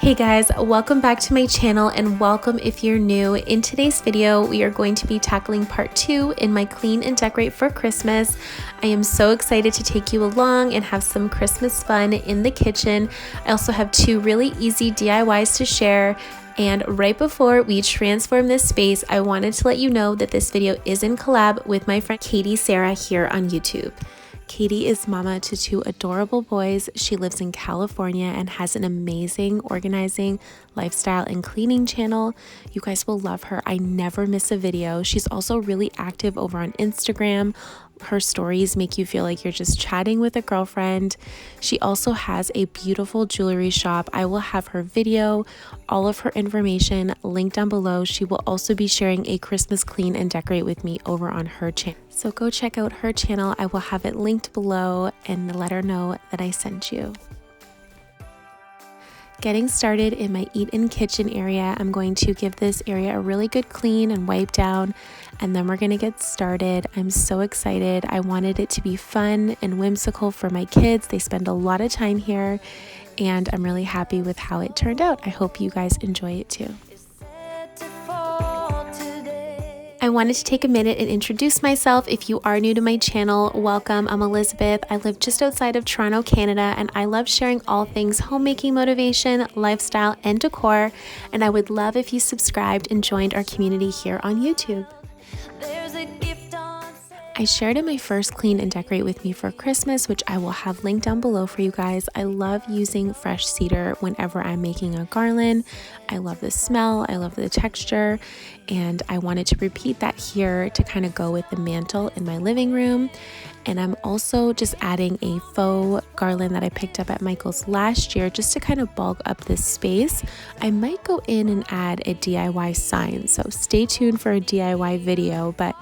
Hey guys, welcome back to my channel and welcome if you're new. In today's video, we are going to be tackling part 2 in my clean and decorate for Christmas. I am so excited to take you along and have some Christmas fun in the kitchen. I also have 2 really easy DIYs to share. And right before we transform this space, I wanted to let you know that this video is in collab with my friend Katie Sarah here on YouTube. Katie is mama to 2 adorable boys. She lives in California and has an amazing organizing, lifestyle, and cleaning channel. You guys will love her. I never miss a video. She's also really active over on Instagram. Her stories make you feel like you're just chatting with a girlfriend. She also has a beautiful jewelry shop. I will have her video, all of her information linked down below. She will also be sharing a Christmas clean and decorate with me over on her channel. So go check out her channel. I will have it linked below and let her know that I sent you. Getting started in my eat-in kitchen area, I'm going to give this area a really good clean and wipe down, and then we're going to get started. I'm so excited. I wanted it to be fun and whimsical for my kids. They spend a lot of time here, and I'm really happy with how it turned out. I hope you guys enjoy it too. I wanted to take a minute and introduce myself. If you are new to my channel, welcome. I'm Elizabeth. I live just outside of Toronto, Canada, and I love sharing all things homemaking motivation, lifestyle, and decor. And I would love if you subscribed and joined our community here on YouTube. I shared in my first clean and decorate with me for Christmas, which I will have linked down below for you guys. I love using fresh cedar whenever I'm making a garland. I love the smell, I love the texture, and I wanted to repeat that here to kind of go with the mantle in my living room. And I'm also just adding a faux garland that I picked up at Michael's last year just to kind of bulk up this space. I might go in and add a DIY sign, so stay tuned for a DIY video, but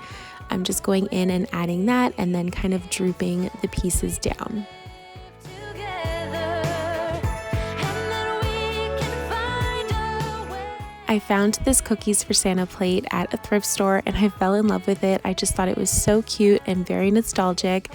I'm just going in and adding that and then kind of drooping the pieces down. I found this cookies for Santa plate at a thrift store and I fell in love with it. I just thought it was so cute and very nostalgic.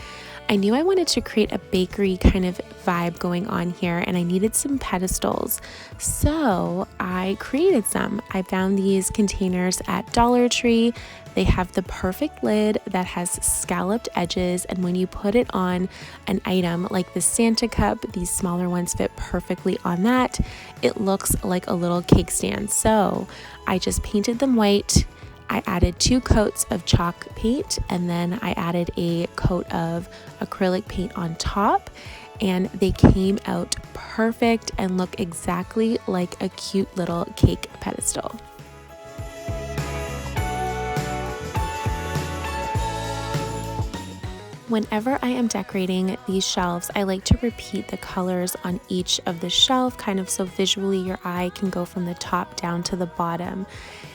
I knew I wanted to create a bakery kind of vibe going on here and I needed some pedestals. So I created some. I found these containers at Dollar Tree. They have the perfect lid that has scalloped edges, and when you put it on an item like the Santa cup, these smaller ones fit perfectly on that. It looks like a little cake stand. So I just painted them white. I added 2 coats of chalk paint and then I added a coat of acrylic paint on top, and they came out perfect and look exactly like a cute little cake pedestal. Whenever I am decorating these shelves, I like to repeat the colors on each of the shelf, kind of so visually your eye can go from the top down to the bottom.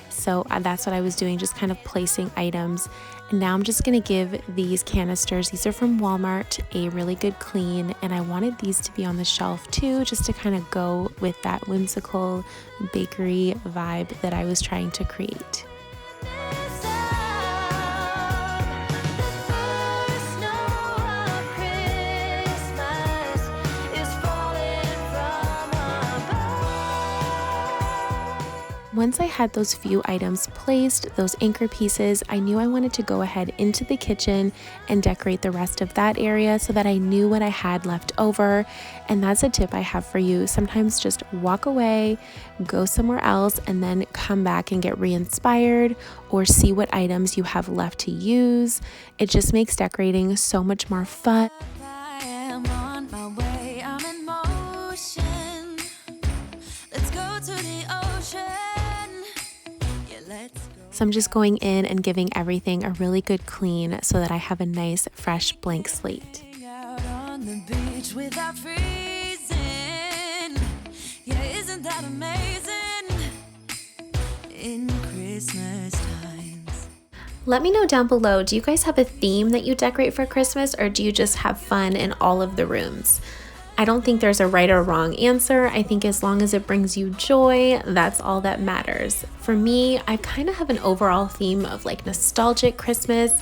So that's what I was doing, just kind of placing items. And now I'm just going to give these canisters, these are from Walmart, a really good clean. And I wanted these to be on the shelf too, just to kind of go with that whimsical bakery vibe that I was trying to create. Once I had those few items placed, those anchor pieces, I knew I wanted to go ahead into the kitchen and decorate the rest of that area so that I knew what I had left over. And that's a tip I have for you. Sometimes just walk away, go somewhere else, and then come back and get re-inspired or see what items you have left to use. It just makes decorating so much more fun. So I'm just going in and giving everything a really good clean so that I have a nice fresh blank slate. Let me know down below, do you guys have a theme that you decorate for Christmas, or do you just have fun in all of the rooms? I don't think there's a right or wrong answer. I think as long as it brings you joy, that's all that matters. For me, I kind of have an overall theme of like nostalgic Christmas,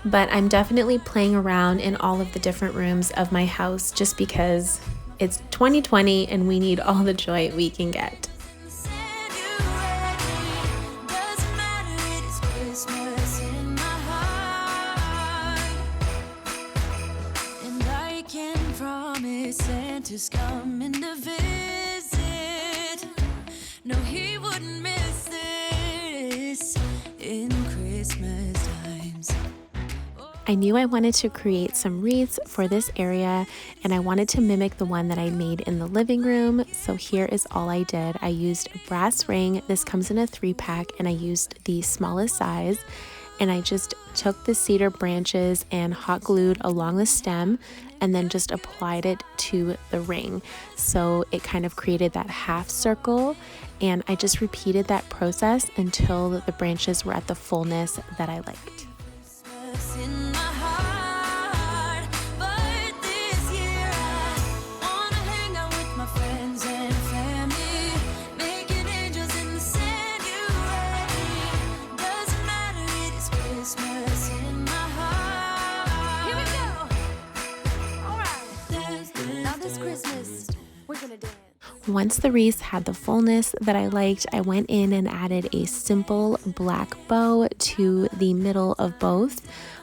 but I'm definitely playing around in all of the different rooms of my house just because It's 2020 and we need all the joy we can get. Santa's coming to visit. No, he wouldn't miss this in Christmas times. I knew I wanted to create some wreaths for this area, and I wanted to mimic the one that I made in the living room. So here is all I did. I used a brass ring. This comes in a 3-pack, and I used the smallest size. And I just took the cedar branches and hot glued along the stem and then just applied it to the ring. So it kind of created that half circle, and I just repeated that process until the branches were at the fullness that I liked. Once the wreaths had the fullness that I liked, I went in and added a simple black bow to the middle of both.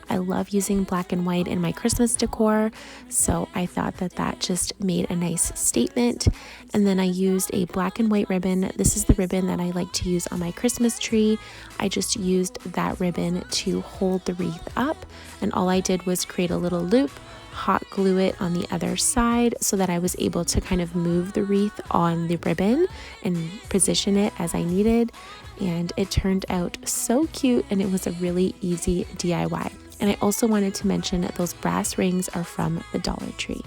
I love using black and white in my Christmas decor, so I thought that that just made a nice statement. And then I used a black and white ribbon. This is the ribbon that I like to use on my Christmas tree. I just used that ribbon to hold the wreath up, and all I did was create a little loop, hot glue it on the other side so that I was able to kind of move the wreath on the ribbon and position it as I needed. And it turned out so cute, and it was a really easy DIY. And I also wanted to mention that those brass rings are from the Dollar Tree.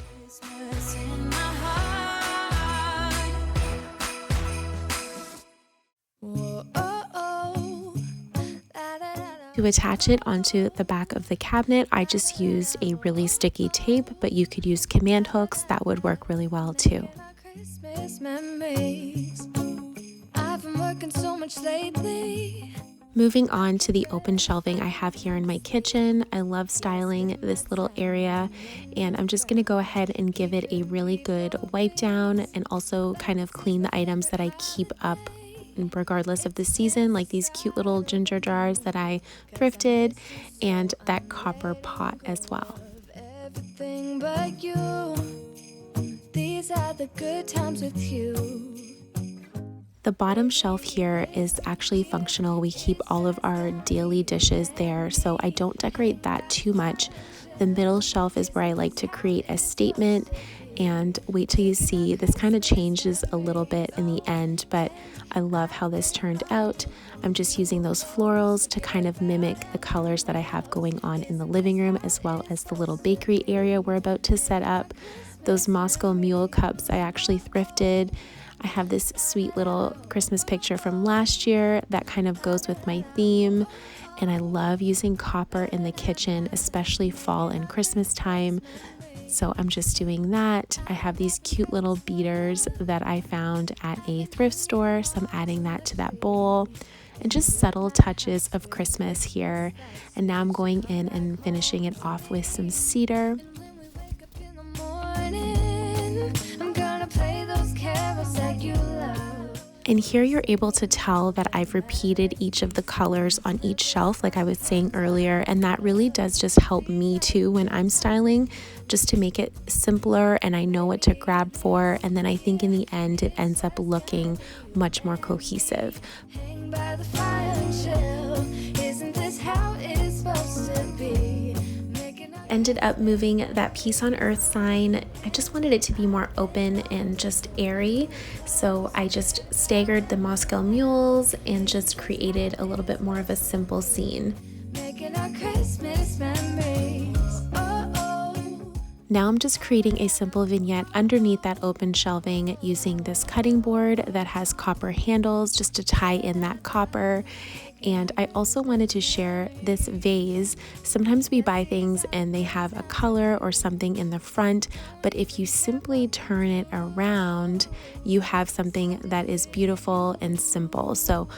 To attach it onto the back of the cabinet, I just used a really sticky tape, but you could use command hooks. That would work really well too. I've been working so much lately. Moving on to the open shelving I have here in my kitchen. I love styling this little area, and I'm just gonna go ahead and give it a really good wipe down and also kind of clean the items that I keep up regardless of the season, like these cute little ginger jars that I thrifted and that copper pot as well. Everything but you. These are the good times with you. The bottom shelf here is actually functional. We keep all of our daily dishes there, so I don't decorate that too much. The middle shelf is where I like to create a statement, and wait till you see. This kind of changes a little bit in the end, but I love how this turned out. I'm just using those florals to kind of mimic the colors that I have going on in the living room, as well as the little bakery area we're about to set up. Those Moscow Mule cups I actually thrifted. I have this sweet little Christmas picture from last year that kind of goes with my theme. And I love using copper in the kitchen, especially fall and Christmas time. So I'm just doing that. I have these cute little beaders that I found at a thrift store, so I'm adding that to that bowl. And just subtle touches of Christmas here. And now I'm going in and finishing it off with some cedar. And here you're able to tell that I've repeated each of the colors on each shelf, like I was saying earlier, and that really does just help me too when I'm styling, just to make it simpler and I know what to grab for, and then I think in the end it ends up looking much more cohesive. Hang by the fire and chill. Isn't this how it's supposed to be? Ended up moving that Peace on Earth sign. I just wanted it to be more open and just airy, so I just staggered the Moscow mules and just created a little bit more of a simple scene. Making our Christmas memories. Now I'm just creating a simple vignette underneath that open shelving using this cutting board that has copper handles just to tie in that copper. And I also wanted to share this vase. Sometimes we buy things and they have a color or something in the front, but if you simply turn it around, you have something that is beautiful and simple. So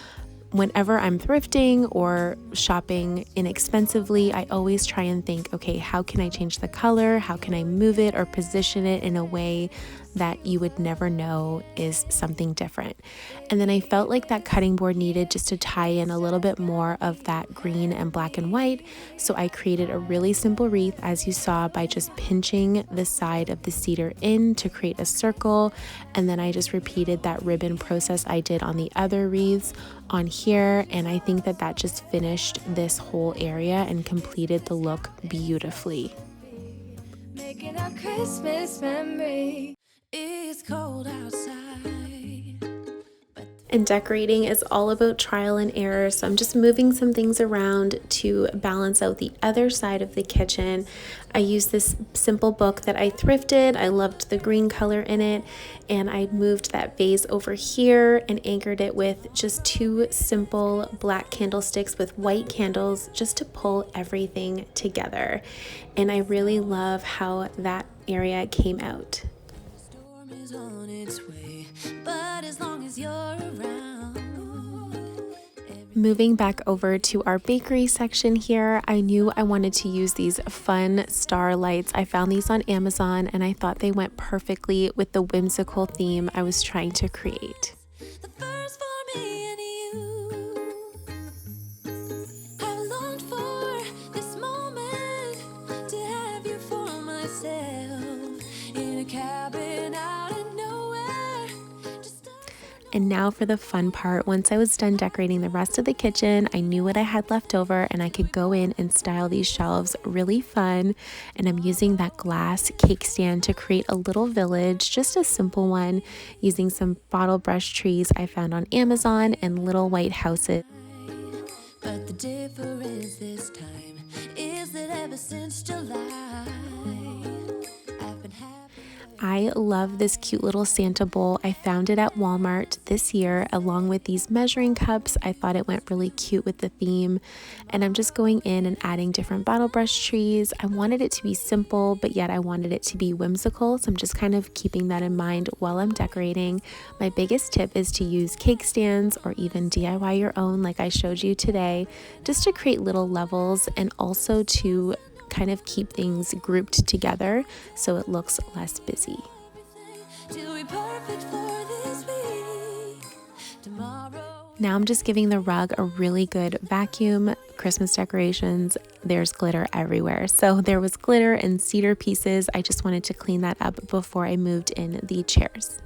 whenever I'm thrifting or shopping inexpensively, I always try and think, okay, how can I change the color? How can I move it or position it in a way that you would never know is something different. And then I felt like that cutting board needed just to tie in a little bit more of that green and black and white. So I created a really simple wreath, as you saw, by just pinching the side of the cedar in to create a circle. And then I just repeated that ribbon process I did on the other wreaths on here. And I think that that just finished this whole area and completed the look beautifully. Making our Christmas memory. It's cold outside. And decorating is all about trial and error, so I'm just moving some things around to balance out the other side of the kitchen. I used this simple book that I thrifted. I loved the green color in it, and I moved that vase over here and anchored it with just 2 simple black candlesticks with white candles just to pull everything together. And I really love how that area came out. Storm is on its way, but as long as you're around. Moving back over to our bakery section here, I knew I wanted to use these fun star lights. I found these on Amazon and I thought they went perfectly with the whimsical theme I was trying to create. The first for me and you. I longed for this moment to have you for myself in a cabin out of nowhere. And now for the fun part. Once I was done decorating the rest of the kitchen, I knew what I had left over and I could go in and style these shelves really fun. And I'm using that glass cake stand to create a little village, just a simple one, using some bottle brush trees I found on Amazon and little white houses. But the difference this time is that ever since July, I've been happy. I love this cute little Santa bowl. I found it at Walmart this year along with these measuring cups. I thought it went really cute with the theme, and I'm just going in and adding different bottle brush trees. I wanted it to be simple, but yet I wanted it to be whimsical, so I'm just kind of keeping that in mind while I'm decorating. My biggest tip is to use cake stands or even DIY your own like I showed you today, just to create little levels and also to kind of keep things grouped together so it looks less busy. Now I'm just giving the rug a really good vacuum. Christmas decorations, there's glitter everywhere. So there was glitter and cedar pieces. I just wanted to clean that up before I moved in the chairs.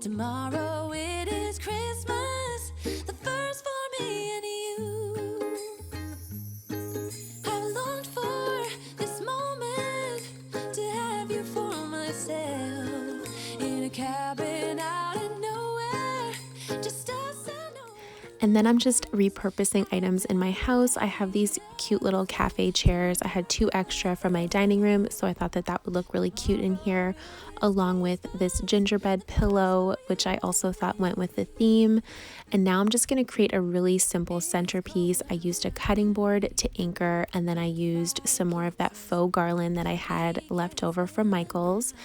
Tomorrow it is Christmas, the first for me and you. I longed for this moment to have you for myself in a cabin out of nowhere, just us and no. And then I'm just repurposing items in my house. I have these cute little cafe chairs. I had 2 extra from my dining room, so I thought that that would look really cute in here, along with this gingerbread pillow, which I also thought went with the theme. And now I'm just going to create a really simple centerpiece. I used a cutting board to anchor, and then I used some more of that faux garland that I had left over from Michael's.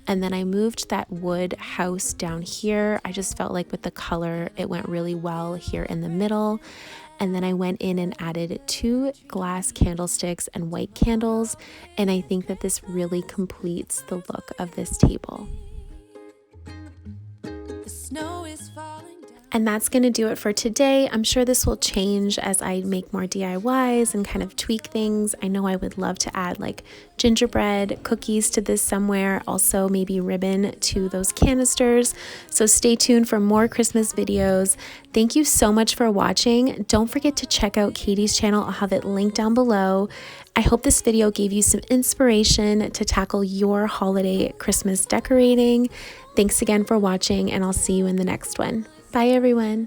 And then I moved that wood house down here. I just felt like with the color, it went really well here in the middle. And then I went in and added 2 glass candlesticks and white candles. And I think that this really completes the look of this table. The snow is falling down. And that's going to do it for today. I'm sure this will change as I make more DIYs and kind of tweak things. I know I would love to add like gingerbread cookies to this somewhere, also maybe ribbon to those canisters. So stay tuned for more Christmas videos. Thank you so much for watching. Don't forget to check out Katie's channel. I'll have it linked down below. I hope this video gave you some inspiration to tackle your holiday Christmas decorating. Thanks again for watching, and I'll see you in the next one. Bye, everyone.